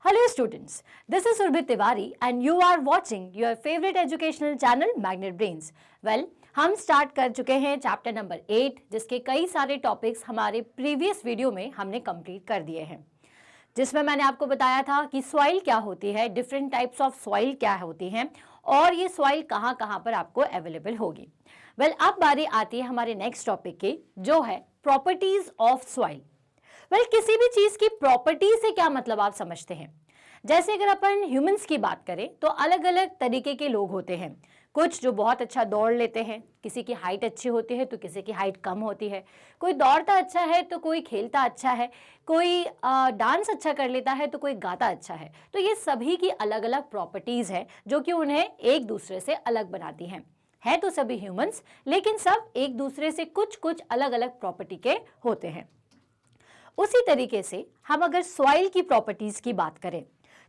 Hello students, this is Surbhi Tiwari and you are watching your favorite educational channel Magnet Brains. Well, हम start कर चुके हैं chapter number 8 जिसके कई सारे टॉपिक्स हमारे प्रीवियस वीडियो में हमने कंप्लीट कर दिए हैं, जिसमें मैंने आपको बताया था कि सॉइल क्या होती है, डिफरेंट टाइप्स ऑफ सॉइल क्या होती हैं और ये सॉइल कहाँ कहाँ पर आपको अवेलेबल होगी। वेल, अब बारी आती है हमारे नेक्स्ट टॉपिक की, जो है प्रॉपर्टीज ऑफ सॉइल। वेल, किसी भी चीज की प्रॉपर्टी से क्या मतलब आप समझते हैं। जैसे अगर अपन ह्यूमंस की बात करें तो अलग अलग तरीके के लोग होते हैं। कुछ जो बहुत अच्छा दौड़ लेते हैं, किसी की हाइट अच्छी होती है तो किसी की हाइट कम होती है, कोई दौड़ता अच्छा है तो कोई खेलता अच्छा है, कोई डांस अच्छा कर लेता है तो कोई गाता अच्छा है। तो ये सभी की अलग अलग प्रॉपर्टीज है जो कि उन्हें एक दूसरे से अलग बनाती हैं। है तो सभी ह्यूमंस, लेकिन सब एक दूसरे से कुछ कुछ अलग अलग प्रॉपर्टी के होते हैं। उसी तरीके से हम अगर सॉइल की प्रॉपर्टीज की बात करें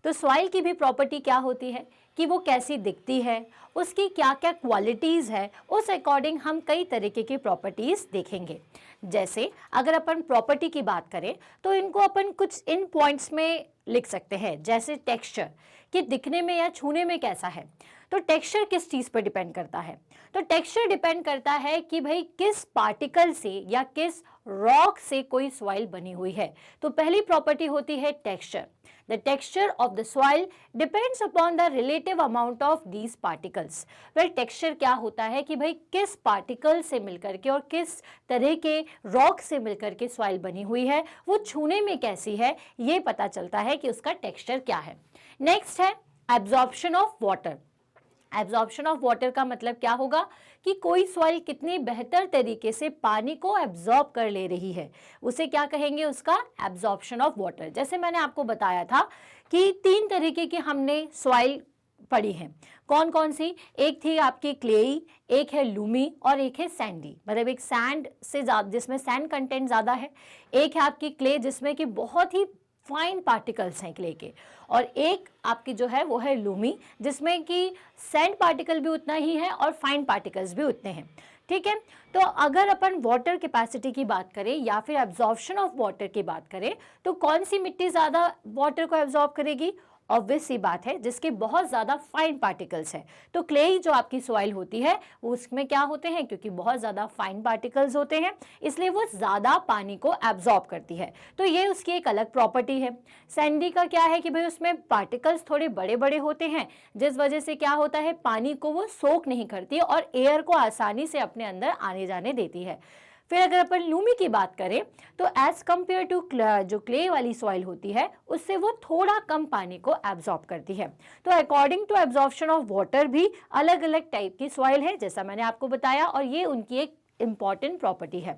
तो सॉइल की भी प्रॉपर्टी क्या होती है कि वो कैसी दिखती है, उसकी क्या क्या क्वालिटीज है, उस अकॉर्डिंग हम कई तरीके की प्रॉपर्टीज देखेंगे। जैसे अगर अपन प्रॉपर्टी की बात करें तो इनको अपन कुछ इन पॉइंट्स में लिख सकते हैं, जैसे टेक्सचर, कि दिखने में या छूने में कैसा है। तो टेक्सचर किस चीज पर डिपेंड करता है, तो टेक्सचर डिपेंड करता है कि भाई किस पार्टिकल से या किस रॉक से कोई सॉइल बनी हुई है। तो पहली प्रॉपर्टी होती है texture. The texture of the soil depends upon the relative amount of these particles. Well, texture क्या होता है कि भाई किस पार्टिकल से मिलकर के और किस तरह के रॉक से मिलकर के सॉइल बनी हुई है, वो छूने में कैसी है, ये पता चलता है कि उसका टेक्सचर क्या है। नेक्स्ट है absorption of water. Absorption of water का मतलब क्या होगा कि कोई सॉइल कितनी बेहतर तरीके से पानी को एब्जॉर्ब कर ले रही है, उसे क्या कहेंगे, उसका एब्जॉर्प्शन ऑफ वाटर। जैसे मैंने आपको बताया था कि 3 तरीके की हमने सॉइल पढ़ी हैं। कौन कौन सी, एक थी आपकी क्लेई, एक है लूमी और एक है सैंडी, मतलब एक सैंड से ज्यादा, जिसमें सैंड कंटेंट ज्यादा है, एक है आपकी क्ले जिसमें कि बहुत ही फाइन पार्टिकल्स हैं क्ले के, और एक आपकी जो है वो है लूमी जिसमें कि सैंड पार्टिकल भी उतना ही है और फाइन पार्टिकल्स भी उतने हैं। ठीक है, तो अगर अपन वाटर कैपेसिटी की बात करें या फिर एब्जॉर्प्शन ऑफ वाटर की बात करें तो कौन सी मिट्टी ज़्यादा वाटर को एब्जॉर्ब करेगी, ऑब्वियस सी बात है जिसके बहुत ज़्यादा फाइन पार्टिकल्स हैं। तो क्लेई जो आपकी सॉइल होती है उसमें क्या होते हैं, क्योंकि बहुत ज़्यादा फाइन पार्टिकल्स होते हैं इसलिए वो ज़्यादा पानी को एब्जॉर्ब करती है, तो ये उसकी एक अलग प्रॉपर्टी है। सैंडी का क्या है कि भाई उसमें पार्टिकल्स थोड़े बड़े बड़े होते हैं जिस वजह से क्या होता है, पानी को वो सोक नहीं करती और एयर को आसानी से अपने अंदर आने जाने देती है। फिर अगर अपन लूमी की बात करें तो एज कंपेयर टू जो क्ले वाली सॉइल होती है उससे वो थोड़ा कम पानी को एब्जॉर्ब करती है। तो according to absorption of water भी अलग अलग टाइप की सॉइल है, जैसा मैंने आपको बताया, और ये उनकी एक इंपॉर्टेंट प्रॉपर्टी है।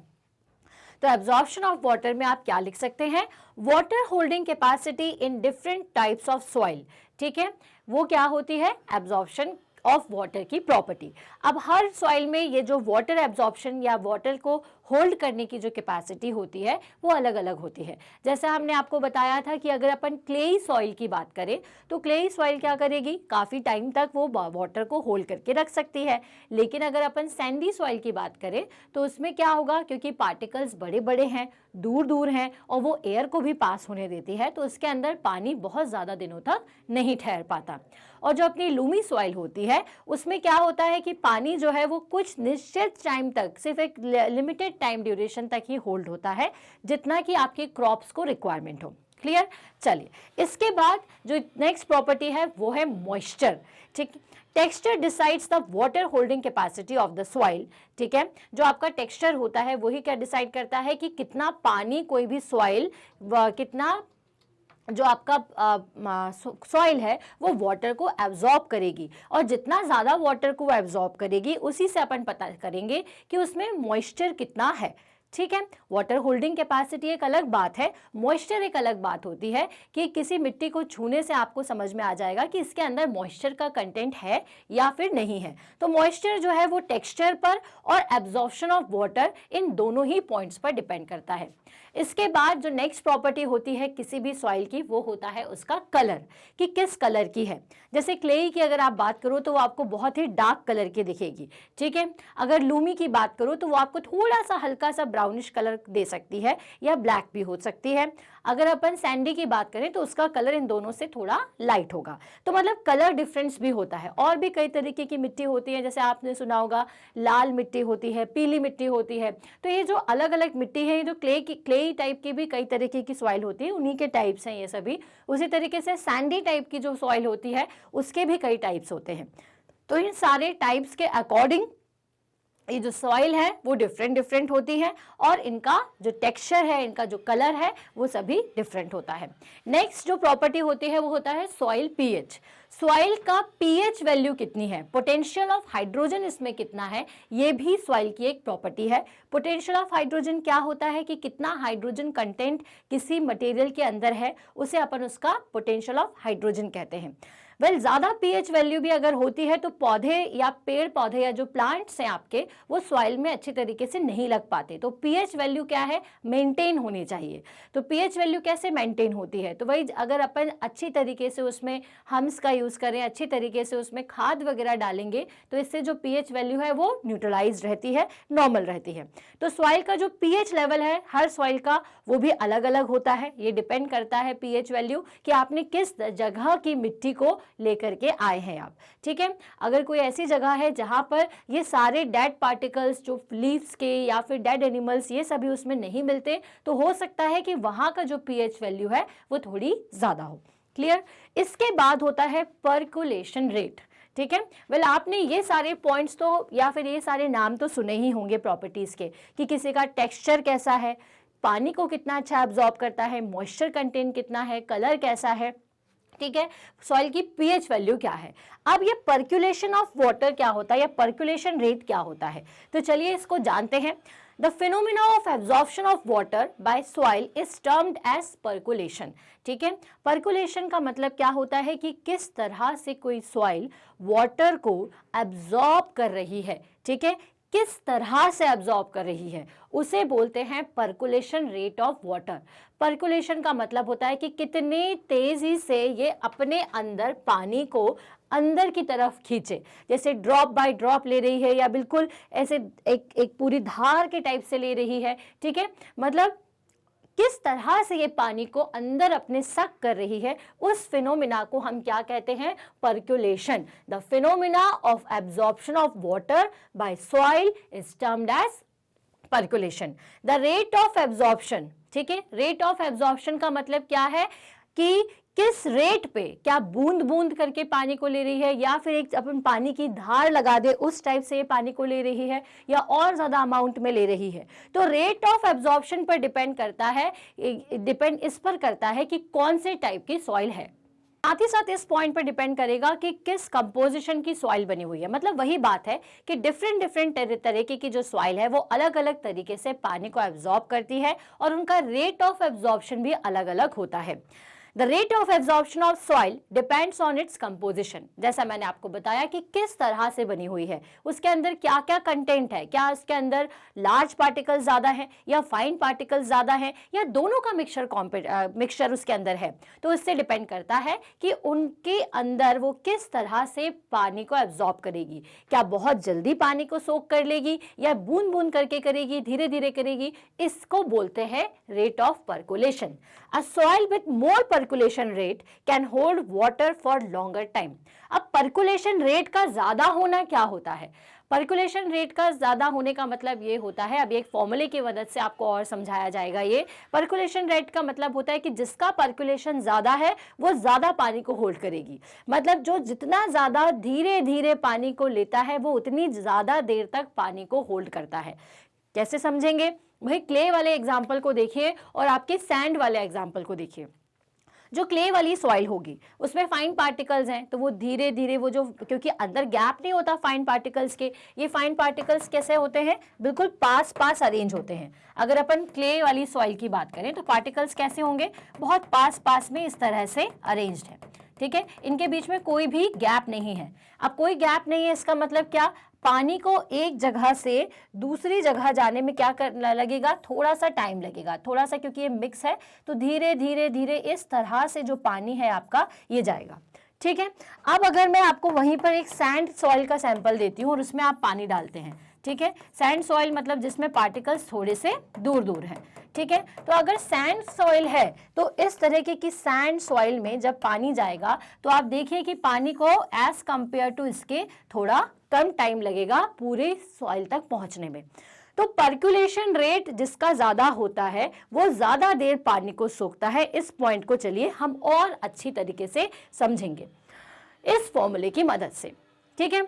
तो एब्जॉर्प्शन ऑफ वाटर में आप क्या लिख सकते हैं, water holding capacity in different types of soil. ठीक है, वो क्या होती है, एब्जॉर्प्शन ऑफ वाटर की प्रॉपर्टी। अब हर सॉइल में ये जो वाटर एब्जॉर्प्शन या वाटर को होल्ड करने की जो कैपेसिटी होती है वो अलग अलग होती है। जैसे हमने आपको बताया था कि अगर अपन क्लेई सॉइल की बात करें तो क्लेई सॉइल क्या करेगी, काफ़ी टाइम तक वो वाटर को होल्ड करके रख सकती है। लेकिन अगर अपन सैंडी सॉइल की बात करें तो उसमें क्या होगा, क्योंकि पार्टिकल्स बड़े बड़े हैं, दूर दूर हैं और वो एयर को भी पास होने देती है, तो उसके अंदर पानी बहुत ज़्यादा दिनों तक नहीं ठहर पाता। और जो अपनी लूमी सॉइल होती है उसमें क्या होता है कि पानी जो है वो कुछ निश्चित टाइम तक, सिर्फ एक लिमिटेड टाइम ड्यूरेशन तक ही होल्ड होता है, जितना कि आपके क्रॉप्स को रिक्वायरमेंट हो। क्लियर। चलिए, इसके बाद जो नेक्स्ट प्रॉपर्टी है वो है मॉइस्चर। ठीक, texture decides the water holding capacity of the soil. ठीक है, जो आपका टेक्सचर होता है वही क्या डिसाइड करता है कि कितना पानी कोई भी सॉइल, कितना जो आपका सॉइल है वो वाटर को एब्जॉर्ब करेगी, और जितना ज़्यादा वाटर को एब्जॉर्ब करेगी उसी से अपन पता करेंगे कि उसमें मॉइस्चर कितना है। ठीक है, वाटर होल्डिंग कैपेसिटी एक अलग बात है, मॉइस्चर एक अलग बात होती है कि किसी मिट्टी को छूने से आपको समझ में आ जाएगा कि इसके अंदर मॉइस्चर का कंटेंट है या फिर नहीं है। तो मॉइस्चर जो है वो टेक्सचर पर और एब्जॉर्प्शन ऑफ वाटर, इन दोनों ही पॉइंट्स पर डिपेंड करता है। इसके बाद जो नेक्स्ट प्रॉपर्टी होती है किसी भी सॉइल की वो होता है उसका कलर, कि किस कलर की है। जैसे क्लेई की अगर आप बात करो तो वो आपको बहुत ही डार्क कलर की दिखेगी। ठीक है, अगर लूमी की बात करो तो वो आपको थोड़ा सा हल्का सा ब्राउनिश कलर दे सकती है या ब्लैक भी हो सकती है। अगर अपन सैंडी की बात करें तो उसका कलर इन दोनों से थोड़ा लाइट होगा। तो मतलब कलर डिफरेंस भी होता है। और भी कई तरीके की मिट्टी होती है, जैसे आपने सुना होगा लाल मिट्टी होती है, पीली मिट्टी होती है। तो ये जो अलग अलग मिट्टी है, ये जो क्ले टाइप की भी कई तरीके की सॉइल होती है, उन्हीं के टाइप्स हैं ये सभी। उसी तरीके से सैंडी टाइप की जो सॉइल होती है उसके भी कई टाइप्स होते हैं। तो इन सारे टाइप्स के अकॉर्डिंग ये जो सॉइल है वो डिफरेंट होती है और इनका जो टेक्सचर है, इनका जो कलर है वो सभी डिफरेंट होता है। नेक्स्ट जो प्रॉपर्टी होती है वो होता है सॉइल पीएच। सॉइल का पीएच वैल्यू कितनी है, पोटेंशियल ऑफ हाइड्रोजन इसमें कितना है, ये भी सॉइल की एक प्रॉपर्टी है। पोटेंशियल ऑफ हाइड्रोजन क्या होता है कि कितना हाइड्रोजन कंटेंट किसी मटेरियल के अंदर है, उसे अपन उसका पोटेंशियल ऑफ हाइड्रोजन कहते हैं। ज़्यादा पीएच वैल्यू भी अगर होती है तो पौधे या पेड़ पौधे या जो प्लांट्स हैं आपके वो सॉइल में अच्छी तरीके से नहीं लग पाते। तो पीएच वैल्यू क्या है, मेंटेन होनी चाहिए। तो पीएच वैल्यू कैसे मेंटेन होती है, तो वही अगर अपन अच्छी तरीके से उसमें हम्स का यूज़ करें, अच्छी तरीके से उसमें खाद वगैरह डालेंगे तो इससे जो पीएच वैल्यू है वो न्यूट्रलाइज रहती है, नॉर्मल रहती है। तो सॉइल का जो पीएच लेवल है हर सॉइल का वो भी अलग अलग होता है। ये डिपेंड करता है पीएच वैल्यू कि आपने किस जगह की मिट्टी को लेकर के आए हैं आप। ठीक है, अगर कोई ऐसी जगह है जहां पर ये सारे डेड पार्टिकल्स जो लीव्स के या फिर डेड एनिमल्स ये सभी उसमें नहीं मिलते, तो हो सकता है कि वहां का जो पीएच वैल्यू है वो थोड़ी ज्यादा हो। क्लियर। इसके बाद होता है पर्कुलेशन रेट। ठीक है, आपने ये सारे पॉइंट्स तो या फिर ये सारे नाम तो सुने ही होंगे प्रॉपर्टीज के, कि किसी का टेक्सचर कैसा है, पानी को कितना अच्छा एब्जॉर्ब करता है, मॉइस्चर कंटेंट कितना है, कलर कैसा है। ठीक है, सॉइल की पीएच वैल्यू क्या है। अब ये पर्कुलेशन ऑफ वाटर क्या होता है या पर्कुलेशन रेट क्या होता है, तो चलिए इसको जानते हैं। The phenomena of absorption of water by soil is termed as percolation. ठीक है, पर्कुलेशन का मतलब क्या होता है कि किस तरह से कोई सॉइल वाटर को एब्जॉर्ब कर रही है। ठीक है, किस तरह से एब्जॉर्ब कर रही है उसे बोलते हैं percolation rate of water. Percolation का मतलब होता है कि कितने तेजी से ये अपने अंदर पानी को अंदर की तरफ खींचे, जैसे ड्रॉप बाय ड्रॉप ले रही है या बिल्कुल ऐसे एक पूरी धार के टाइप से ले रही है। ठीक है, मतलब किस तरह से ये पानी को अंदर अपने सक कर रही है, उस फिनोमिना को हम क्या कहते हैं, percolation. The phenomena of absorption of water by soil is termed as percolation. The rate of absorption, ठीक है, रेट ऑफ एब्जॉर्प्शन का मतलब क्या है कि किस रेट पे, क्या बूंद बूंद करके पानी को ले रही है या फिर एक अपन पानी की धार लगा दे उस टाइप से ये पानी को ले रही है या और ज्यादा अमाउंट में ले रही है। तो रेट ऑफ एब्जॉर्प्शन पर डिपेंड करता है, डिपेंड इस पर करता है कि कौन से टाइप की सॉइल है। साथ ही साथ इस पॉइंट पर डिपेंड करेगा कि किस कंपोजिशन की सॉइल बनी हुई है। मतलब वही बात है कि डिफरेंट तरीके की जो सॉइल है वो अलग अलग तरीके से पानी को एब्जॉर्ब करती है और उनका रेट ऑफ एब्जॉर्प्शन भी अलग अलग होता है। The rate of absorption of soil depends on its composition. जैसा मैंने आपको बताया कि किस तरह से बनी हुई है, उसके अंदर क्या क्या कंटेंट है, क्या इसके अंदर लार्ज पार्टिकल ज्यादा है या फाइन पार्टिकल ज्यादा है या दोनों का मिक्सचर उसके अंदर है। तो इससे डिपेंड करता है कि उनके अंदर वो किस तरह से पानी को एब्जॉर्ब करेगी, क्या बहुत जल्दी पानी को सोख कर लेगी या बूंद बूंद करके करेगी, धीरे धीरे करेगी। इसको बोलते हैं rate of percolation. A soil with more percolation rate can hold water for longer time. अब पर्कुलेशन रेट का ज्यादा होना क्या होता है, पर्कुलेशन रेट का ज्यादा होने का मतलब ये होता है, अभी एक फॉर्मूले की मदद से आपको और समझाया जाएगा। ये पर्कुलेशन रेट का मतलब होता है कि जिसका पर्कुलेशन ज्यादा है वो ज्यादा पानी को होल्ड करेगी। मतलब जो जितना ज्यादा धीरे धीरे पानी को लेता है वो उतनी ज्यादा देर तक पानी को होल्ड करता है। कैसे समझेंगे, वही क्ले वाले एग्जाम्पल को देखिए और आपके सैंड वाले एग्जाम्पल को देखिए। जो क्ले वाली सॉइल होगी उसमें फाइन पार्टिकल्स हैं, तो वो धीरे धीरे वो जो, क्योंकि अंदर गैप नहीं होता फाइन पार्टिकल्स के, ये फाइन पार्टिकल्स कैसे होते हैं, बिल्कुल पास पास अरेंज होते हैं। अगर अपन क्ले वाली सॉइल की बात करें तो पार्टिकल्स कैसे होंगे, बहुत पास पास में इस तरह से अरेंज्ड है। ठीक है, इनके बीच में कोई भी गैप नहीं है। अब कोई गैप नहीं है इसका मतलब क्या, पानी को एक जगह से दूसरी जगह जाने में क्या करना लगेगा, थोड़ा सा टाइम लगेगा, थोड़ा सा, क्योंकि ये मिक्स है तो धीरे धीरे धीरे इस तरह से जो पानी है आपका ये जाएगा। ठीक है, अब अगर मैं आपको वहीं पर एक सैंड सॉइल का सैंपल देती हूँ और उसमें आप पानी डालते हैं। ठीक है, सैंड सॉइल मतलब जिसमें पार्टिकल्स थोड़े से दूर दूर हैं। ठीक है। तो अगर सैंड सॉइल है तो इस तरीके की सैंड सॉइल में जब पानी जाएगा तो आप देखिए कि पानी को एज कंपेयर टू इसके थोड़ा कम टाइम लगेगा पूरे सॉइल तक पहुंचने में। तो पर्कुलेशन रेट जिसका ज्यादा होता है वो ज्यादा देर पानी को सोखता है। इस पॉइंट को चलिए हम और अच्छी तरीके से समझेंगे इस फॉर्मूले की मदद से, ठीक है।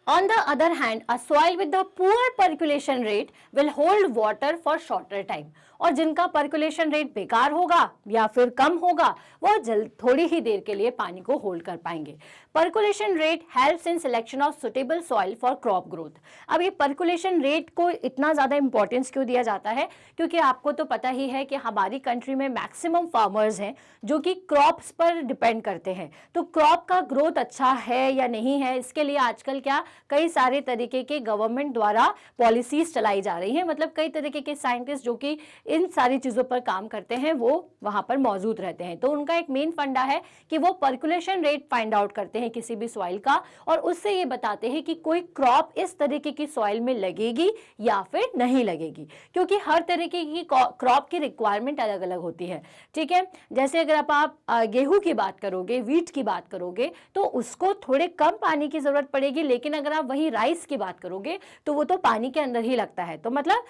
On the other hand, a soil with the poor percolation rate will hold water for shorter time. और जिनका पर्कुलेशन रेट बेकार होगा या फिर कम होगा वो थोड़ी ही देर के लिए पानी को होल्ड कर पाएंगे। Percolation rate helps in selection of suitable soil for crop growth. अब ये पर्कुलेशन रेट को इतना ज्यादा इंपॉर्टेंस क्यों दिया जाता है? क्योंकि आपको तो पता ही है कि हमारी कंट्री में मैक्सिमम फार्मर्स हैं जो कि क्रॉप्स पर डिपेंड करते हैं। तो क्रॉप का ग्रोथ अच्छा है या नहीं है, इसके लिए आजकल क्या कई सारे तरीके के गवर्नमेंट द्वारा पॉलिसीज चलाई जा रही हैं। मतलब कई तरीके के साइंटिस्ट जो कि इन सारी चीजों पर काम करते हैं वो वहां पर मौजूद रहते हैं। तो उनका एक मेन फंडा है कि वो पर्कुलेशन रेट फाइंड आउट करते हैं किसी भी सॉइल का और उससे ये बताते हैं कि कोई क्रॉप इस तरीके की सॉइल में लगेगी या फिर नहीं लगेगी, क्योंकि हर तरीके की क्रॉप की रिक्वायरमेंट अलग अलग होती है, ठीक है। जैसे अगर आप गेहूं की बात करोगे, वीट की बात करोगे तो उसको थोड़े कम पानी की जरूरत पड़ेगी, लेकिन अगर आप वही राइस की बात करोगे तो वो तो पानी के अंदर ही लगता है। तो मतलब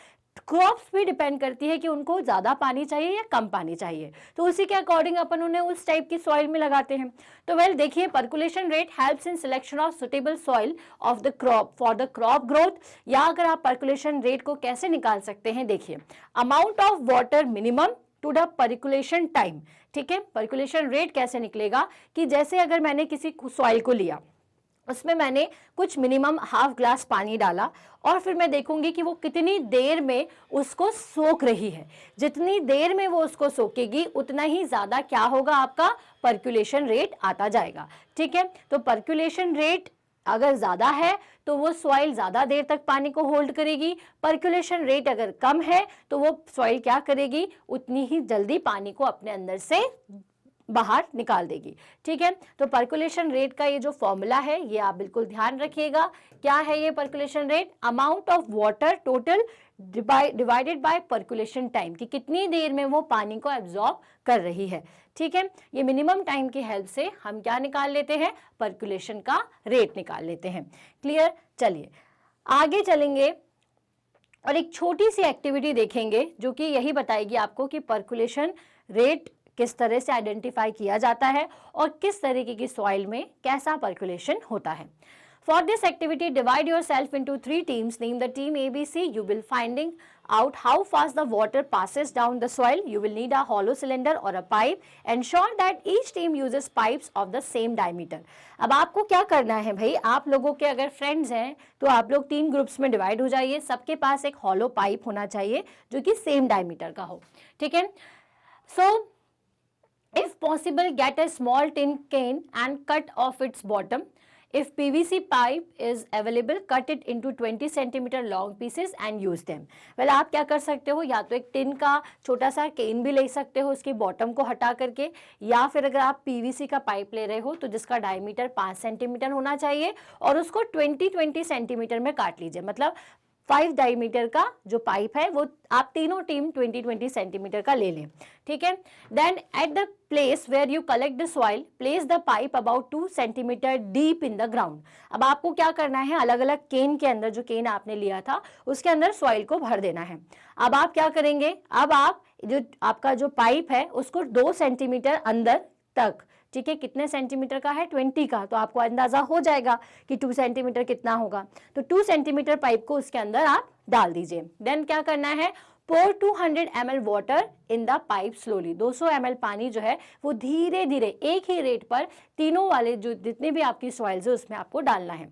क्रॉप्स भी डिपेंड करती है कि उनको ज्यादा पानी चाहिए या कम पानी चाहिए, तो उसी के अकॉर्डिंग अपन उन्हें उस टाइप की सॉइल में लगाते हैं। तो वेल देखिए, percolation rate helps in selection of suitable soil of the crop for the crop growth. या अगर आप पर्कुलेशन रेट को कैसे निकाल सकते हैं, देखिए, amount of water minimum to the percolation time, ठीक है। पर्कुलेशन रेट कैसे निकलेगा कि जैसे अगर मैंने किसी सॉइल को लिया, उसमें मैंने कुछ मिनिमम हाफ ग्लास पानी डाला और फिर मैं देखूंगी कि वो कितनी देर में उसको सोख रही है। जितनी देर में वो उसको सोखेगी उतना ही ज्यादा क्या होगा, आपका पर्कुलेशन रेट आता जाएगा, ठीक है। तो पर्कुलेशन रेट अगर ज्यादा है तो वो सॉइल ज्यादा देर तक पानी को होल्ड करेगी। पर्कुलेशन रेट अगर कम है तो वो सॉइल क्या करेगी, उतनी ही जल्दी पानी को अपने अंदर से बाहर निकाल देगी, ठीक है। तो पर्कुलेशन रेट का ये जो फॉर्मूला है ये आप बिल्कुल ध्यान रखिएगा। क्या है ये percolation rate? Amount of water total divided by percolation time, कि कितनी देर में वो पानी को एब्जॉर्ब कर रही है, ठीक है। ये मिनिमम टाइम की हेल्प से हम क्या निकाल लेते हैं, पर्कुलेशन का रेट निकाल लेते हैं। क्लियर? चलिए आगे चलेंगे और एक छोटी सी एक्टिविटी देखेंगे जो कि यही बताएगी आपको कि पर्कुलेशन रेट किस तरह से आइडेंटिफाई किया जाता है और किस तरीके की सॉइल में कैसा पर्कुलेशन होता है। For this activity divide yourself into 3 teams, name the team ABC। You will finding out how fast the water passes down the soil. You will need a hollow cylinder or a pipe. Ensure that each team uses pipes of the same diameter. अब आपको क्या करना है भाई, आप लोगों के अगर फ्रेंड्स हैं तो आप लोग 3 ग्रुप्स में डिवाइड हो जाइए। सबके पास एक हॉलो पाइप होना चाहिए जो कि सेम डायमीटर का हो, ठीक है। सो if possible, get a small tin can and cut off its bottom. If PVC pipe is available, cut it into 20 centimeter long pieces and use them. Well, आप क्या कर सकते हो, या तो एक टिन का छोटा सा केन भी ले सकते हो उसकी बॉटम को हटा करके, या फिर अगर आप PVC का पाइप ले रहे हो तो जिसका डायमीटर 5 सेंटीमीटर होना चाहिए और उसको 20-20 सेंटीमीटर में काट लीजिए। मतलब 5 डायमीटर का जो पाइप है वो आप तीनों टीम 20-20 सेंटीमीटर का ले लें, ठीक है। Then at the place where you collect the soil, place the pipe about 2 centimetre deep in the ground. अब आपको क्या करना है, अलग अलग केन के अंदर, जो केन आपने लिया था उसके अंदर सॉइल को भर देना है। अब आप क्या करेंगे, अब आप जो आपका जो पाइप है उसको 2 सेंटीमीटर अंदर तक, ठीक है, कितने सेंटीमीटर का है, 20 का, तो आपको अंदाजा हो जाएगा कि 2 सेंटीमीटर कितना होगा। तो 2 सेंटीमीटर पाइप को उसके अंदर आप डाल दीजिए। देन क्या करना है, pour 200 ml water in the pipe slowly. 200 ml पानी जो है वो धीरे धीरे एक ही रेट पर तीनों वाले जो जितने भी आपकी सॉइल्स है उसमें आपको डालना है।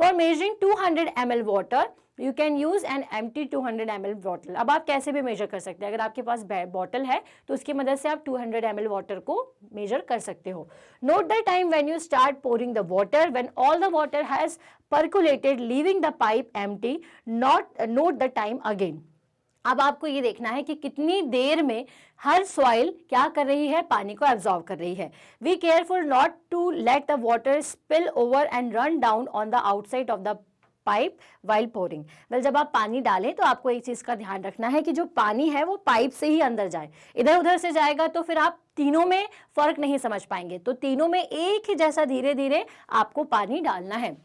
For measuring 200 ml water you can use an empty 200 ml bottle. अब आप कैसे भी मेजर कर सकते हैं, अगर आपके पास बॉटल है तो उसकी मदद से आप 200 ml वाटर को मेजर कर सकते हो। Note the time when you start pouring the water, when all the water has percolated leaving the pipe empty, note the time again. अब आपको ये देखना है कि कितनी देर में हर सॉइल क्या कर रही है, पानी को एब्जॉर्ब कर रही है। Be careful not to let the water spill over and run down on the outside of the pipe while pouring. Well, जब आप पानी डालें तो आपको एक चीज का ध्यान रखना है कि जो पानी है वो पाइप से ही अंदर जाए, इधर उधर से जाएगा तो फिर आप तीनों में फर्क नहीं समझ पाएंगे। तो तीनों में एक ही जैसा धीरे धीरे आपको पानी डालना है,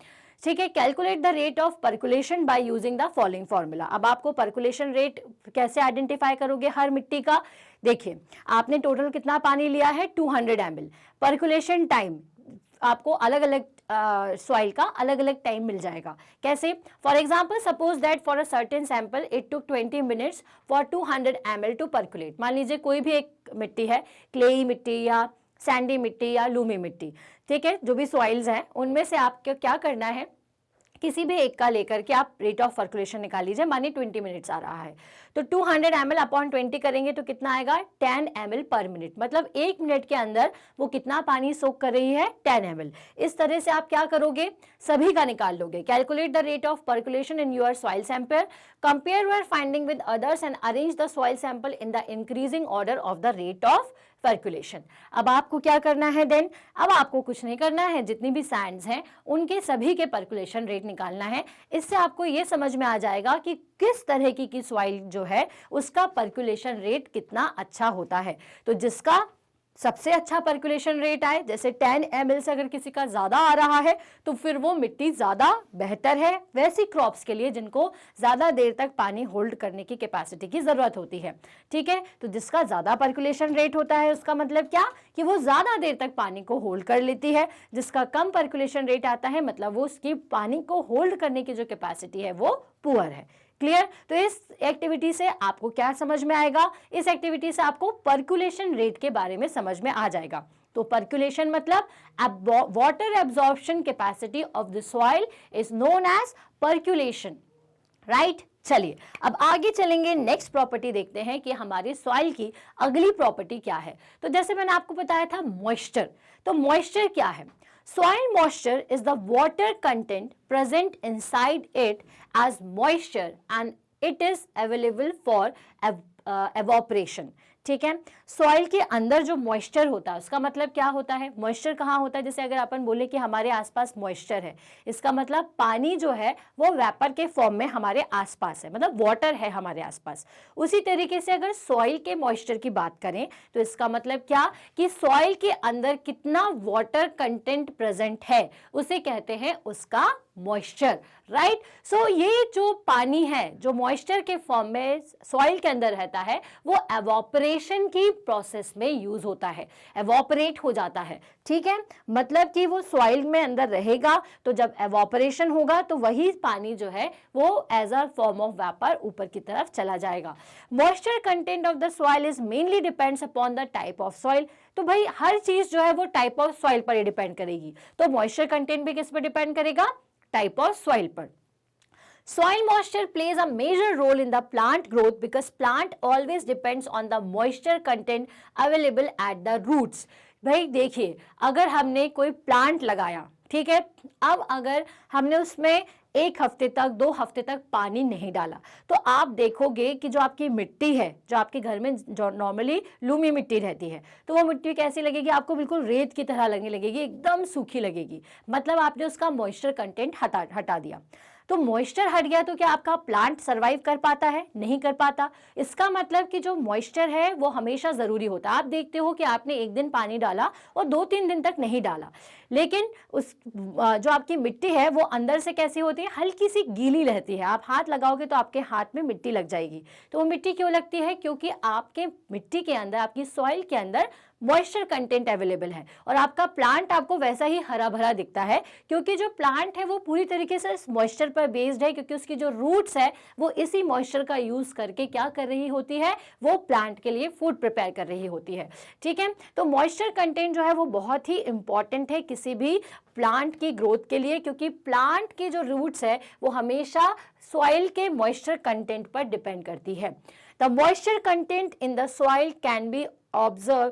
ठीक है। Calculate the rate of percolation by using the following formula. अब आपको पर्कुलेशन रेट कैसे आइडेंटिफाई करोगे हर मिट्टी का? देखिए, आपने टोटल कितना पानी लिया है, 200 ml। पर्कुलेशन टाइम आपको अलग अलग सॉइल का अलग अलग टाइम मिल जाएगा। कैसे? For example, suppose that for a certain sample it took 20 minutes for 200 ml to percolate. मान लीजिए कोई भी एक मिट्टी है, क्लेई मिट्टी या सैंडी मिट्टी या लूमी मिट्टी, ठीक है, जो भी सॉइल्स हैं उनमें से आपको क्या करना है, किसी भी एक का लेकर के आप रेट ऑफ सर्कुलेशन निकाल लीजिए। मानिए 20 मिनट्स आ रहा है, तो 200 ml अपॉन 20 करेंगे तो कितना आएगा, 10 ml पर मिनट। मतलब 1 मिनट के अंदर वो कितना पानी सोक कर रही है, 10 ml। इस तरह से आप क्या करोगे, सभी का निकाल लोगे। Calculate the rate of percolation in your soil sample, compare your finding with others and arrange the soil sample in the increasing order of the rate of percolation. अब आपको क्या करना है देन, अब आपको कुछ नहीं करना है, जितनी भी सैंड्स हैं उनके सभी के पर्कुलेशन रेट निकालना है। इससे आपको ये समझ में आ जाएगा कि किस तरह की सॉइल जो है उसका पर्कुलेशन रेट कितना अच्छा होता है। तो जिसका सबसे अच्छा पर्कुलेशन रेट आए, जैसे 10 ml से अगर किसी का ज्यादा आ रहा है तो फिर वो मिट्टी ज्यादा बेहतर है वैसी क्रॉप्स के लिए जिनको ज्यादा देर तक पानी होल्ड करने की कैपेसिटी की जरूरत होती है, ठीक है। तो जिसका ज्यादा पर्कुलेशन रेट होता है उसका मतलब क्या, कि वो ज्यादा देर तक पानी को होल्ड कर लेती है। जिसका कम पर्कुलेशन रेट आता है मतलब वो उसकी पानी को होल्ड करने की जो कैपेसिटी है वो पुअर है। क्लियर? तो इस एक्टिविटी से आपको क्या समझ में आएगा, इस एक्टिविटी से आपको पर्कुलेशन रेट के बारे में समझ में आ जाएगा। तो पर्कुलेशन मतलब water absorption capacity of the soil is known as percolation, right. चलिए अब आगे चलेंगे, नेक्स्ट प्रॉपर्टी देखते हैं कि हमारी सॉइल की अगली प्रॉपर्टी क्या है। तो जैसे मैंने आपको बताया था मॉइस्चर, तो मॉइस्चर क्या है? Soil moisture is the water content present inside it as moisture and it is available for evaporation. ठीक है, सॉइल के अंदर जो मॉइस्चर होता है उसका मतलब क्या होता है, मॉइस्चर कहाँ होता है? जैसे अगर अपन बोले कि हमारे आसपास मॉइस्चर है, इसका मतलब पानी जो है वो वेपर के फॉर्म में हमारे आसपास है, मतलब वाटर है हमारे आसपास। उसी तरीके से अगर सॉइल के मॉइस्चर की बात करें तो इसका मतलब क्या, कि सॉइल के अंदर कितना वाटर कंटेंट प्रेजेंट है उसे कहते हैं उसका मॉइस्चर, राइट। सो ये जो पानी है जो मॉइस्चर के फॉर्म में सॉइल के अंदर रहता है वो एवोपरेशन की प्रोसेस में यूज होता है, एवोपरेट हो जाता है, ठीक है। मतलब कि वो सॉइल में अंदर रहेगा तो जब एवोपरेशन होगा तो वही पानी जो है वो as a form of vapour ऊपर की तरफ चला जाएगा। Moisture content of the soil is mainly depends upon the type of soil. तो भाई हर चीज जो है वो टाइप ऑफ सॉइल पर ही डिपेंड करेगी, तो मॉइस्चर कंटेंट भी किस पर डिपेंड करेगा, टाइप ऑफ सॉइल पर। Soil moisture plays a major role in the plant growth because plant always depends on the moisture content available at the roots. भाई देखिए, अगर हमने कोई प्लांट लगाया, ठीक है, अब अगर हमने उसमें 1 हफ्ते तक 2 हफ्ते तक पानी नहीं डाला तो आप देखोगे कि जो आपकी मिट्टी है, जो आपके घर में जो नॉर्मली लूमी मिट्टी रहती है, तो वो मिट्टी कैसी लगेगी आपको, बिल्कुल रेत की तरह लगने लगेगी, एकदम सूखी लगेगी। मतलब आपने उसका मॉइस्चर कंटेंट हटा दिया। तो मॉइस्चर हट गया तो क्या आपका प्लांट सरवाइव कर पाता है? नहीं कर पाता। इसका मतलब कि जो मॉइस्चर है वो हमेशा जरूरी होता है। आप देखते हो कि आपने एक दिन पानी डाला और 2-3 दिन तक नहीं डाला, लेकिन उस जो आपकी मिट्टी है वो अंदर से कैसी होती है, हल्की सी गीली रहती है। आप हाथ लगाओगे तो आपके हाथ में मिट्टी लग जाएगी। तो वो मिट्टी क्यों लगती है? क्योंकि आपके मिट्टी के अंदर, आपकी सॉइल के अंदर मॉइस्चर कंटेंट अवेलेबल है और आपका प्लांट आपको वैसा ही हरा भरा दिखता है, क्योंकि जो प्लांट है वो पूरी तरीके से इस मॉइस्चर पर बेस्ड है, क्योंकि उसकी जो रूट्स है वो इसी मॉइस्चर का यूज करके क्या कर रही होती है, वो प्लांट के लिए फूड प्रिपेयर कर रही होती है, ठीक है। तो मॉइस्चर कंटेंट जो है वो बहुत ही इंपॉर्टेंट है किसी भी प्लांट की ग्रोथ के लिए, क्योंकि प्लांट की जो रूट्स है वो हमेशा सॉइल के मॉइस्चर कंटेंट पर डिपेंड करती है। The moisture content in the soil can B observe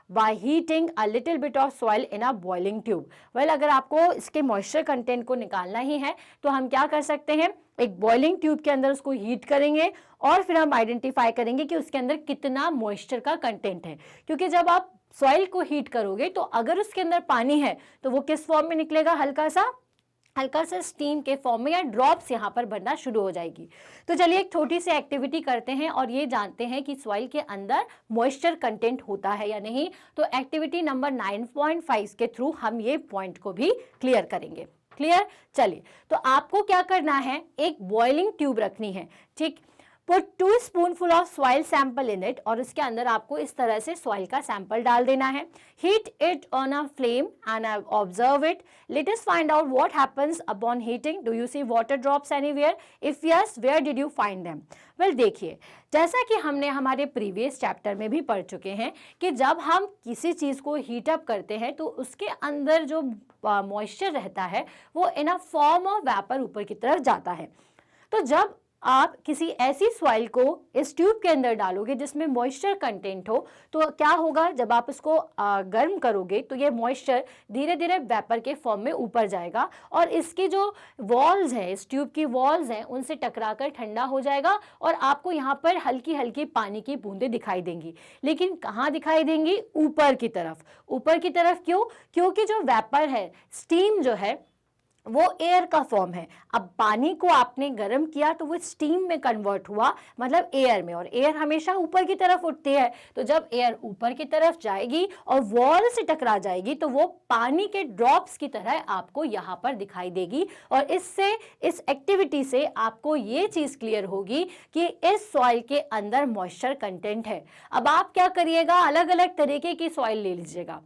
by heating a little bit of soil in a boiling tube. Well, अगर आपको इसके मॉइस्चर कंटेंट को निकालना ही है तो हम क्या कर सकते हैं, एक बॉइलिंग ट्यूब के अंदर उसको हीट करेंगे और फिर हम आइडेंटिफाई करेंगे कि उसके अंदर कितना मॉइस्चर का कंटेंट है। क्योंकि जब आप सॉइल को हीट करोगे तो अगर उसके अंदर पानी है तो वो किस फॉर्म में निकलेगा, हल्का सा हल्का सा स्टीम के फॉर्म में या ड्रॉप्स यहाँ पर बनना शुरू हो जाएगी। तो चलिए एक छोटी सी एक्टिविटी करते हैं और ये जानते हैं कि सॉइल के अंदर मॉइस्चर कंटेंट होता है या नहीं। तो एक्टिविटी नंबर 9.5 के थ्रू हम ये पॉइंट को भी क्लियर करेंगे। क्लियर? चलिए, तो आपको क्या करना है, एक बॉइलिंग ट्यूब रखनी है, ठीक। Put 2 spoonful of soil sample in it, और इसके अंदर आपको इस तरह से सॉइल का सैंपल डाल देना है। Heat it on a flame and observe it. Let us find out what happens upon heating. Do you see water drops anywhere? If yes, where did you find them? Well, देखिए, जैसा कि हमने हमारे previous chapter में भी पढ़ चुके हैं कि जब हम किसी चीज़ को हीट अप करते हैं तो उसके अंदर जो मॉइस्चर रहता है वो इन अ फॉर्म ऑफ वेपर ऊपर की तरफ जाता है। तो जब आप किसी ऐसी सॉइल को इस ट्यूब के अंदर डालोगे जिसमें मॉइस्चर कंटेंट हो, तो क्या होगा, जब आप इसको गर्म करोगे तो ये मॉइस्चर धीरे धीरे वेपर के फॉर्म में ऊपर जाएगा और इसकी जो वॉल्स हैं, इस ट्यूब की वॉल्स हैं, उनसे टकराकर ठंडा हो जाएगा और आपको यहाँ पर हल्की हल्की पानी की बूंदें दिखाई देंगी। लेकिन कहाँ दिखाई देंगी? ऊपर की तरफ। ऊपर की तरफ क्यों? क्योंकि जो वेपर है, स्टीम जो है, वो एयर का फॉर्म है। अब पानी को आपने गर्म किया तो वो स्टीम में कन्वर्ट हुआ, मतलब एयर में, और एयर हमेशा ऊपर की तरफ उठती है। तो जब एयर ऊपर की तरफ जाएगी और वॉल से टकरा जाएगी तो वो पानी के ड्रॉप्स की तरह आपको यहाँ पर दिखाई देगी। और इससे, इस एक्टिविटी से आपको ये चीज़ क्लियर होगी कि इस सॉइल के अंदर मॉइस्चर कंटेंट है। अब आप क्या करिएगा, अलग अलग तरीके की सॉइल ले लीजिएगा।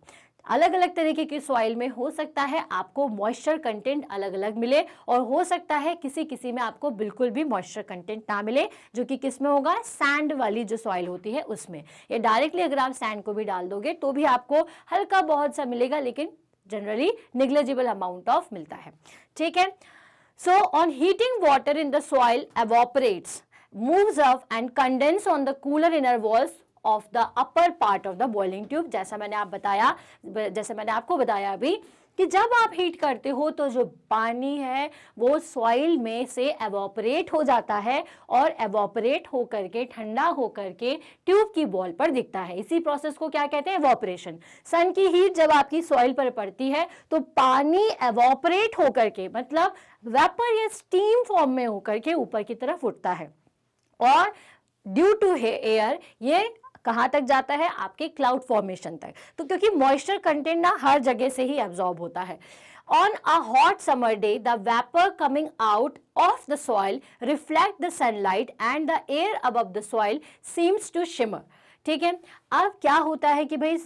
अलग अलग तरीके की सॉइल में हो सकता है आपको मॉइस्चर कंटेंट अलग अलग मिले और हो सकता है किसी किसी में आपको बिल्कुल भी मॉइस्चर कंटेंट ना मिले, जो कि किस में होगा? सैंड वाली जो सॉइल होती है उसमें। या डायरेक्टली अगर आप सैंड को भी डाल दोगे तो भी आपको हल्का बहुत सा मिलेगा, लेकिन जनरली निग्लेजिबल अमाउंट ऑफ मिलता है। ठीक है। So on heating water in the soil evaporates, moves up and condense on the cooler inner walls of the upper part of the boiling tube। जैसे मैंने आपको बताया अभी कि जब आप हीट करते हो तो जो पानी है वो सॉइल में से एवोपरेट हो जाता है और एवोपरेट होकर के ठंडा होकर के ट्यूब की वॉल पर दिखता है। इसी प्रोसेस को क्या कहते हैं? एवोपरेशन। सन की हीट जब आपकी सॉइल पर पड़ती है तो पानी एवोपरेट होकर के, मतलब वेपर या स्टीम फॉर्म में होकर के ऊपर की तरफ उठता है और ड्यू टू एयर ये कहाँ तक जाता है? आपके क्लाउड फॉर्मेशन तक। तो क्योंकि मॉइस्चर कंटेंट ना हर जगह से ही एब्जॉर्ब होता है। On a hot summer day the vapour coming out of the soil reflect the sunlight and the air above the soil seems to shimmer. ठीक है। अब क्या होता है कि भाई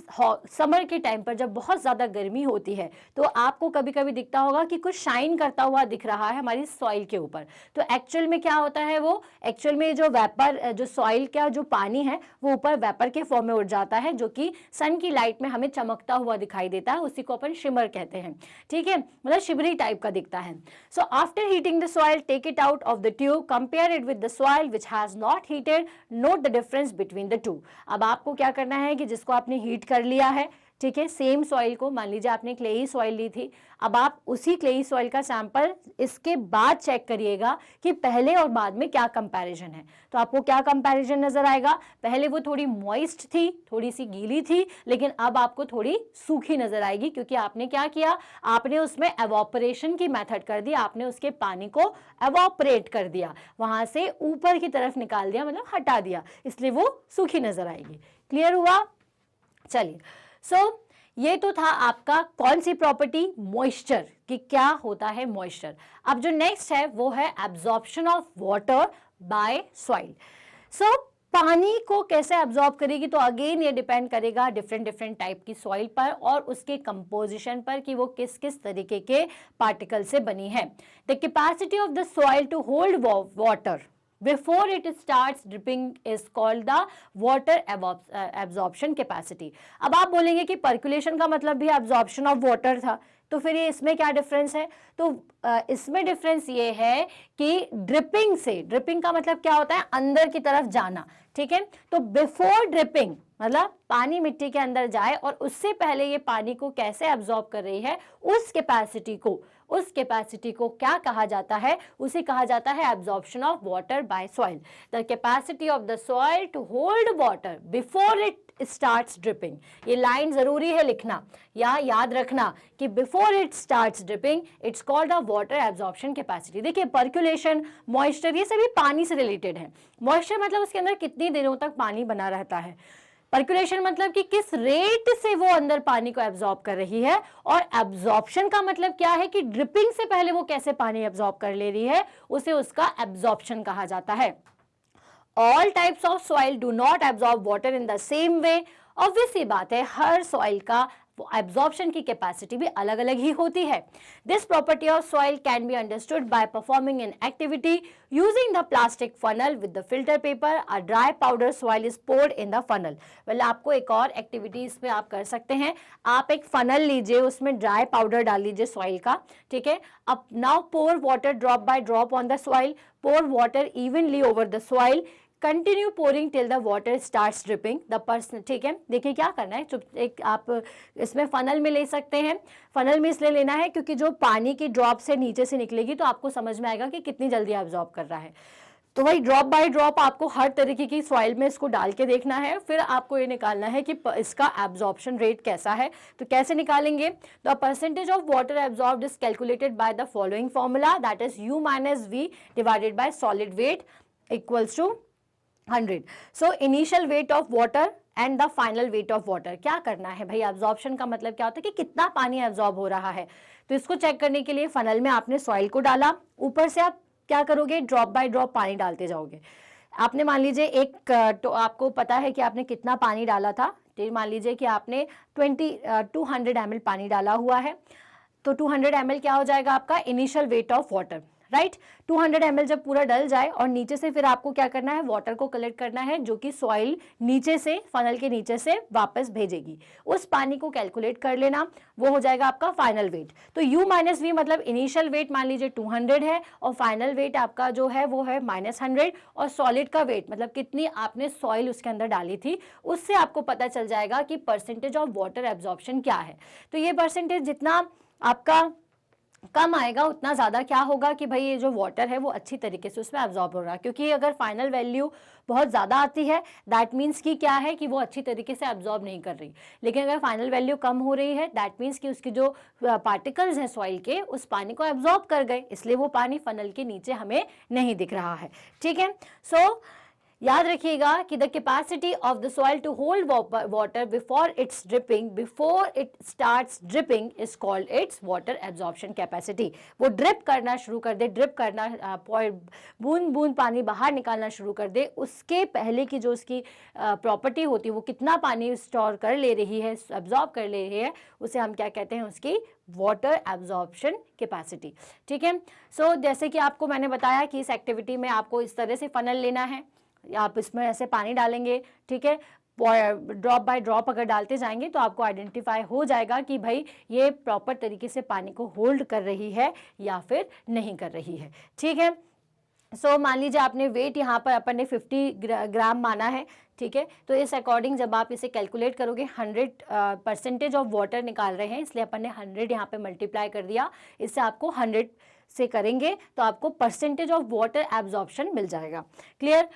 समर के टाइम पर जब बहुत ज़्यादा गर्मी होती है तो आपको कभी कभी दिखता होगा कि कुछ शाइन करता हुआ दिख रहा है हमारी सॉइल के ऊपर। तो एक्चुअल में क्या होता है, वो एक्चुअल में जो वेपर, जो सॉइल का जो पानी है वो ऊपर वेपर के फॉर्म में उठ जाता है, जो कि सन की लाइट में हमें चमकता हुआ दिखाई देता है। उसी को अपन शिमर कहते हैं। ठीक है, मतलब शिमरी टाइप का दिखता है। So after heating the soil, take it out of the tube, compare it with the soil which has not heated, note the difference between the two. अब आपको क्या करना है कि जिसको आपने हीट कर लिया है, ठीक है, सेम सॉइल को, मान लीजिए आपने क्लेई सॉइल ली थी, अब आप उसी क्लेई सॉइल का सैंपल इसके बाद चेक करिएगा कि पहले और बाद में क्या कंपैरिजन है। तो आपको क्या कंपैरिजन नजर आएगा? पहले वो थोड़ी मॉइस्ट थी, थोड़ी सी गीली थी, लेकिन अब आपको थोड़ी सूखी नजर आएगी, क्योंकि आपने क्या किया, आपने उसमें एवोपरेशन की मेथड कर दी, आपने उसके पानी को एवोपरेट कर दिया, वहां से ऊपर की तरफ निकाल दिया, मतलब हटा दिया, इसलिए वो सूखी नजर आएगी। क्लियर हुआ? चलिए, सो ये तो था आपका कौन सी प्रॉपर्टी? मॉइस्चर, कि क्या होता है मॉइस्चर। अब जो नेक्स्ट है वो है absorption of water by soil. So पानी को कैसे एब्जॉर्ब करेगी? तो अगेन ये डिपेंड करेगा डिफरेंट टाइप की सॉइल पर और उसके कंपोजिशन पर कि वो किस किस तरीके के पार्टिकल से बनी है। The capacity of the soil to hold water before it starts dripping is called the water absorption capacity। अब आप बोलेंगे कि पर्कुलेशन का मतलब भी absorption of water था, तो फिर ये इसमें क्या डिफरेंस है? तो इसमें डिफरेंस ये है कि ड्रिपिंग से, ड्रिपिंग का मतलब क्या होता है? अंदर की तरफ जाना। ठीक है, तो बिफोर ड्रिपिंग मतलब पानी मिट्टी के अंदर जाए और उससे पहले ये पानी को कैसे एब्जॉर्ब कर रही है, उस कैपेसिटी को क्या कहा जाता है? उसे कहा जाता है absorption of water by soil. The capacity of the soil to hold water before it starts dripping, ये लाइन जरूरी है लिखना या याद रखना कि before it starts dripping it's called a water absorption capacity. देखिए पर्कुलेशन, मॉइस्चर, ये सभी पानी से रिलेटेड है। मॉइस्चर मतलब उसके अंदर कितनी दिनों तक पानी बना रहता है, पर्कुलेशन मतलब कि किस रेट से वो अंदर पानी को एब्जॉर्ब कर रही है, और एब्जॉर्प्शन का मतलब क्या है कि ड्रिपिंग से पहले वो कैसे पानी एब्जॉर्ब कर ले रही है, उसे उसका एब्जॉर्प्शन कहा जाता है। All types of soil do not absorb water in the same way. Obvious सी बात है, हर सॉइल का एब्जॉर्प्शन की कैपेसिटी भी अलग अलग ही होती है। This property of soil can be understood by performing an activity using the plastic funnel with the filter paper. A dry powder soil is poured in the funnel. Well आपको एक और एक्टिविटी इसमें आप कर सकते हैं, आप एक फनल लीजिए, उसमें ड्राई पाउडर डाल लीजिए सॉइल का, ठीक है। अब now pour water drop by drop on the soil, pour water evenly over the soil, continue pouring till the water starts dripping the person. ठीक है, देखिए क्या करना है, चुप एक आप इसमें फनल में ले सकते हैं। फनल में इसलिए लेना है क्योंकि जो पानी की ड्रॉप से नीचे से निकलेगी तो आपको समझ में आएगा कि कितनी जल्दी एब्जॉर्ब कर रहा है। तो वही ड्रॉप बाय ड्रॉप आपको हर तरीके की सॉइल में इसको डाल के देखना है, फिर आपको ये निकालना है कि इसका एब्जॉर्प्शन रेट कैसा है। तो कैसे निकालेंगे, the percentage of water absorbed is calculated by the following formula, that is U minus V divided by solid weight equals to 100। So initial weight of water and the final weight of water. क्या करना है भाई, absorption का मतलब क्या होता है कि कितना पानी एब्जॉर्ब हो रहा है। तो इसको चेक करने के लिए फनल में आपने सॉइल को डाला, ऊपर से आप क्या करोगे, ड्रॉप बाय ड्रॉप पानी डालते जाओगे। आपने मान लीजिए तो आपको पता है कि आपने कितना पानी डाला था, तो मान लीजिए कि आपने 200 ml पानी डाला हुआ है, तो 200 ml क्या हो जाएगा आपका initial weight of water, right. 200 ml जब पूरा डल जाए और नीचे से फिर आपको क्या करना है, वाटर को कलेक्ट करना है, जो कि सॉइल नीचे से फनल के नीचे से वापस भेजेगी। उस पानी को कैलकुलेट कर लेना, वो हो जाएगा आपका फाइनल वेट। तो U माइनस V मतलब इनिशियल वेट मान लीजिए 200 है और फाइनल वेट आपका जो है वो है -100, और सॉलिड का वेट मतलब कितनी आपने सॉइल उसके अंदर डाली थी, उससे आपको पता चल जाएगा कि परसेंटेज ऑफ वाटर एब्जॉर्प्शन क्या है। तो ये परसेंटेज जितना आपका कम आएगा उतना ज़्यादा क्या होगा कि भाई ये जो वाटर है वो अच्छी तरीके से उसमें एब्जॉर्ब हो रहा है, क्योंकि अगर फाइनल वैल्यू बहुत ज़्यादा आती है दैट मीन्स कि क्या है कि वो अच्छी तरीके से एब्जॉर्ब नहीं कर रही। लेकिन अगर फाइनल वैल्यू कम हो रही है दैट मीन्स कि उसकी जो पार्टिकल्स हैं सॉइल के उस पानी को एब्जॉर्ब कर गए, इसलिए वो पानी फनल के नीचे हमें नहीं दिख रहा है। ठीक है, सो याद रखिएगा कि the capacity of the soil to hold water before it's dripping, before it starts dripping is called it's water absorption capacity. वो ड्रिप करना शुरू कर दे, ड्रिप करना बूंद बूंद पानी बाहर निकालना शुरू कर दे, उसके पहले की जो उसकी प्रॉपर्टी होती है, वो कितना पानी स्टोर कर ले रही है, एब्जॉर्ब कर ले रही है, उसे हम क्या कहते हैं, उसकी वाटर एब्जॉर्प्शन कैपेसिटी। ठीक है, सो जैसे कि आपको मैंने बताया कि इस एक्टिविटी में आपको इस तरह से फनल लेना है, आप इसमें ऐसे पानी डालेंगे, ठीक है, ड्रॉप बाय ड्रॉप अगर डालते जाएंगे तो आपको आइडेंटिफाई हो जाएगा कि भाई ये प्रॉपर तरीके से पानी को होल्ड कर रही है या फिर नहीं कर रही है। ठीक है, सो मान लीजिए आपने वेट यहाँ पर अपन ने 50 ग्राम माना है, ठीक है, तो इस अकॉर्डिंग जब आप इसे कैलकुलेट करोगे 100% ऑफ वाटर निकाल रहे हैं, इसलिए अपन ने 100 यहाँ पे मल्टीप्लाई कर दिया, इससे आपको 100 से करेंगे तो आपको परसेंटेज ऑफ वाटर एब्जॉर्प्शन मिल जाएगा। Clear.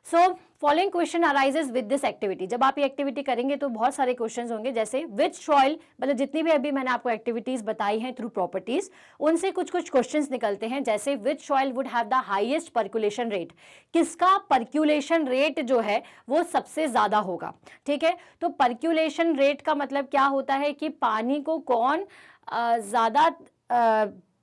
So following question arises with this activity. जब आप ये एक्टिविटी करेंगे तो बहुत सारे क्वेश्चंस होंगे, जैसे विच सॉइल, मतलब जितनी भी अभी मैंने आपको एक्टिविटीज बताई हैं थ्रू प्रॉपर्टीज, उनसे कुछ कुछ क्वेश्चंस निकलते हैं, जैसे विच soil would have the highest percolation rate, किसका पर्कुलेशन रेट जो है वो सबसे ज्यादा होगा। ठीक है, तो पर्कुलेशन रेट का मतलब क्या होता है कि पानी को कौन ज्यादा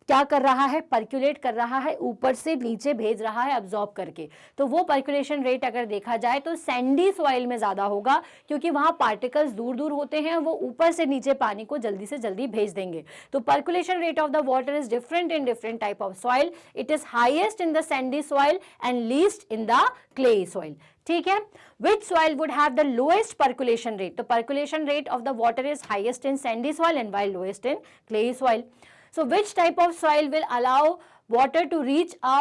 क्या कर रहा है, पर्कुलेट कर रहा है, ऊपर से नीचे भेज रहा है एब्जॉर्ब करके। तो वो पर्कुलेशन रेट अगर देखा जाए तो सैंडी सॉइल में ज्यादा होगा, क्योंकि वहां पार्टिकल्स दूर दूर होते हैं, वो ऊपर से नीचे पानी को जल्दी से जल्दी भेज देंगे। तो percolation rate of the water is different in different type of soil. It is highest in the Sandy soil and least in the clayey soil. ठीक है, which soil would have the lowest percolation rate? तो percolation rate of the water is highest in sandy soil and while lowest in clay soil. So which type of soil will allow water to reach a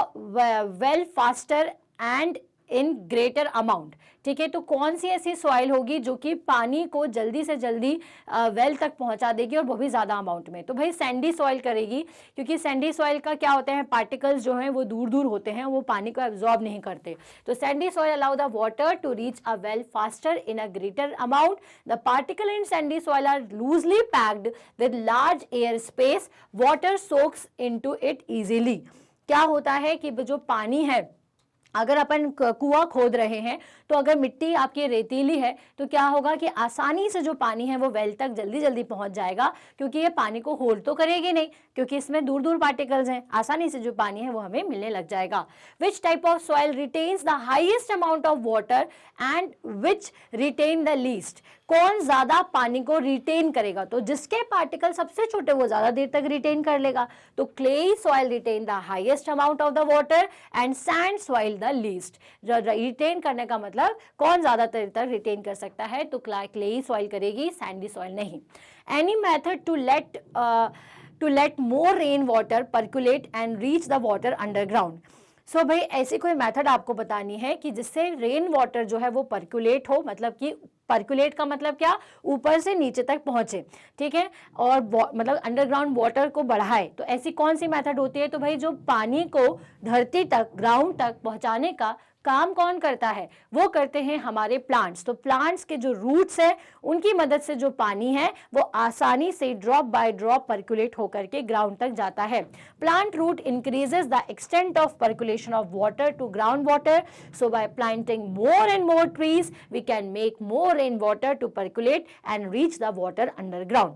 well faster and in greater amount. ठीक है, तो कौन सी ऐसी soil होगी जो कि पानी को जल्दी से जल्दी वेल तक पहुंचा देगी और वो भी ज़्यादा अमाउंट में? तो भाई सैंडी सॉइल करेगी, क्योंकि सैंडी सॉइल का क्या होता है, पार्टिकल्स जो हैं वो दूर दूर होते हैं, वो पानी को एब्जॉर्ब नहीं करते। तो sandy soil allow the water to reach a well faster in a greater amount. The particle in sandy soil are loosely packed with large air space, water soaks into it easily. क्या होता है कि जो पानी है, अगर अपन कुआं खोद रहे हैं तो अगर मिट्टी आपकी रेतीली है तो क्या होगा कि आसानी से जो पानी है वो वेल तक जल्दी जल्दी पहुंच जाएगा, क्योंकि ये पानी को होल्ड तो करेगी नहीं, क्योंकि इसमें दूर दूर पार्टिकल्स हैं, आसानी से जो पानी है वो हमें मिलने लग जाएगा। Which type of soil retains the highest amount of water and which retain the least? कौन ज्यादा पानी को रिटेन करेगा? तो जिसके पार्टिकल सबसे छोटे वो ज्यादा देर तक रिटेन कर लेगा। तो clayey soil retain the highest amount of the water and sand soil the least. Retain करने का मतलब कौन ज्यादा देर तक रिटेन कर सकता है? तो क्लेई सॉइल करेगी, सैंडी सॉइल नहीं। Any method to let more rain water percolate and reach the water underground. So भाई ऐसी कोई मेथड आपको बतानी है कि जिससे रेन वाटर जो है वो पर्कुलेट हो, मतलब कि पर्कुलेट का मतलब क्या, ऊपर से नीचे तक पहुंचे। ठीक है, और मतलब अंडरग्राउंड वाटर को बढ़ाए। तो ऐसी कौन सी मेथड होती है? तो भाई जो पानी को धरती तक, ग्राउंड तक पहुंचाने का काम कौन करता है? वो करते हैं हमारे प्लांट्स। तो प्लांट्स के जो रूट्स हैं उनकी मदद से जो पानी है वो आसानी से ड्रॉप बाय ड्रॉप पर्कुलेट होकर के ग्राउंड तक जाता है। Plant root increases the extent of percolation of water to ground water. So by planting more and more trees we can make more rain water to percolate and reach the water underground.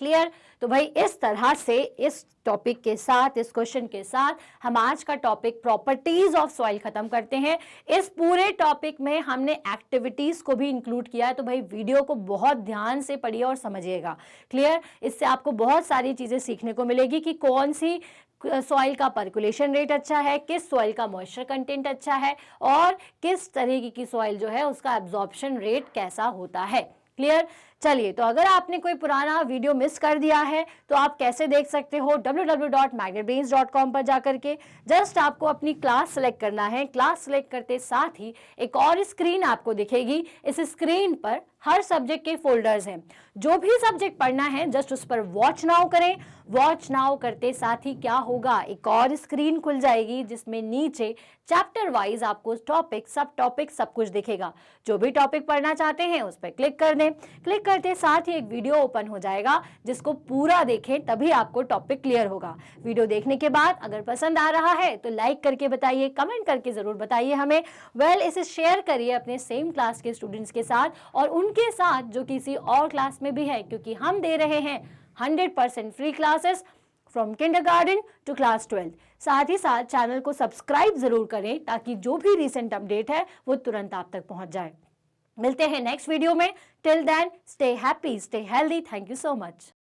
Clear? तो भाई इस तरह से इस topic के साथ, इस question के साथ हम आज का टॉपिक प्रॉपर्टीज ऑफ सॉइल खत्म करते हैं। इस पूरे टॉपिक में हमने एक्टिविटीज को भी इंक्लूड किया है, तो भाई वीडियो को बहुत ध्यान से पढ़िए और समझिएगा। क्लियर? इससे आपको बहुत सारी चीजें सीखने को मिलेगी कि कौन सी सॉइल का पर्कुलेशन रेट अच्छा है, किस सॉइल का मॉइस्चर कंटेंट अच्छा है, और किस तरीके की सॉइल जो है उसका एब्जॉर्प्शन रेट कैसा होता है। क्लियर? चलिए, तो अगर आपने कोई पुराना वीडियो मिस कर दिया है तो आप कैसे देख सकते हो? www.magnetbrains.com पर जाकर के जस्ट आपको अपनी क्लास सेलेक्ट करना है। क्लास सेलेक्ट करते साथ ही एक और स्क्रीन आपको दिखेगी। इस स्क्रीन पर हर सब्जेक्ट के फोल्डर्स हैं। जो भी सब्जेक्ट पढ़ना है जस्ट उस पर वॉच नाउ करें। वॉच नाउ करते साथ ही क्या होगा, एक और स्क्रीन खुल जाएगी जिसमें नीचे चैप्टर वाइज आपको टॉपिक, सब कुछ दिखेगा। जो भी टॉपिक पढ़ना चाहते हैं उस पर क्लिक कर दें। क्लिक करते साथ ही एक वीडियो ओपन हो जाएगा जिसको पूरा देखें, तभी आपको टॉपिक क्लियर होगा। वीडियो देखने के बाद अगर पसंद आ रहा है तो लाइक करके बताइए, कमेंट करके जरूर बताइए हमें। इसे शेयर करिए अपने सेम क्लास के स्टूडेंट्स के साथ और उनके साथ जो किसी और क्लास में भी है, क्योंकि हम दे रहे हैं 100% free classes from kindergarten to class 12। साथ ही साथ चैनल को सब्सक्राइब जरूर करें ताकि जो भी रिसेंट अपडेट है वो तुरंत आप तक पहुंच जाए। मिलते हैं नेक्स्ट वीडियो में। Till then stay happy, stay healthy. Thank you so much.